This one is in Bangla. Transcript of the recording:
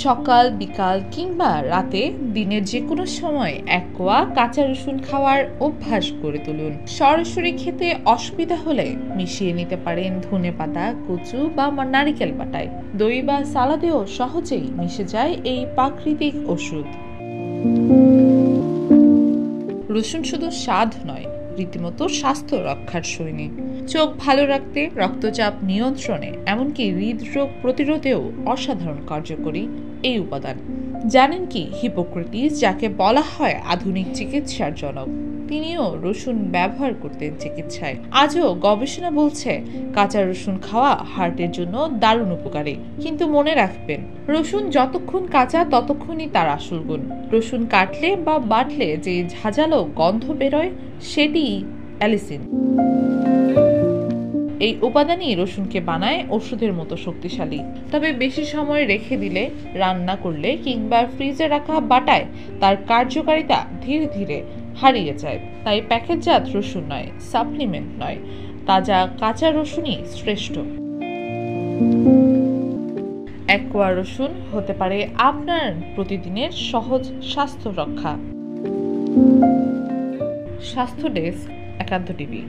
সকাল, বিকাল কিংবা রাতে দিনের যে কোনো সময় এক কোয়া কাঁচা রসুন খাওয়ার অভ্যাস গড়ে তুলুন। সরাসরি খেতে অসুবিধা হলে মিশিয়ে নিতে পারেন ধনেপাতা, কচু বা নারিকেল বাটায়। দই বা সালাদেও সহজেই মিশে যায় এই প্রাকৃতিক ওষুধ। রসুন শুধু স্বাদ নয়, রীতিমতো স্বাস্থ্য রক্ষার সৈনিক। চোখ ভালো রাখতে, রক্তচাপ নিয়ন্ত্রণে, এমনকি হৃদরোগ প্রতিরোধেও অসাধারণ কার্যকরী এই উপাদান। জানেন কি, হিপোক্রেটিস যাকে বলা হয় আধুনিক চিকিৎসার জনক, তিনিও রসুন ব্যবহার করতেন চিকিৎসায়। আজও গবেষণা বলছে কাঁচা রসুন খাওয়া হার্টের জন্য দারুণ উপকারী। কিন্তু মনে রাখবেন, রসুন যতক্ষণ কাঁচা ততক্ষণই তার আসল গুণ। রসুন কাটলে বা বাটলে যে ঝাঁঝালো গন্ধ বেরোয়, সেটি অ্যালিসিন। এই উপাদানই রসুনকে বানায় ওষুধের মতো শক্তিশালী। তবে বেশি সময় রেখে দিলে, রান্না করলে কিংবা ফ্রিজে রাখা বাটায় তার কার্যকারিতা ধীরে ধীরে হারিয়ে যায়। তাই প্যাকেটজাত রসুন নয়, সাপ্লিমেন্ট নয়, তাজা কাঁচা রসুনই শ্রেষ্ঠ। এক কোয়া রসুন হতে পারে আপনার প্রতিদিনের সহজ স্বাস্থ্য রক্ষা। স্বাস্থ্য ডেস্ক, একান্ত টিভি।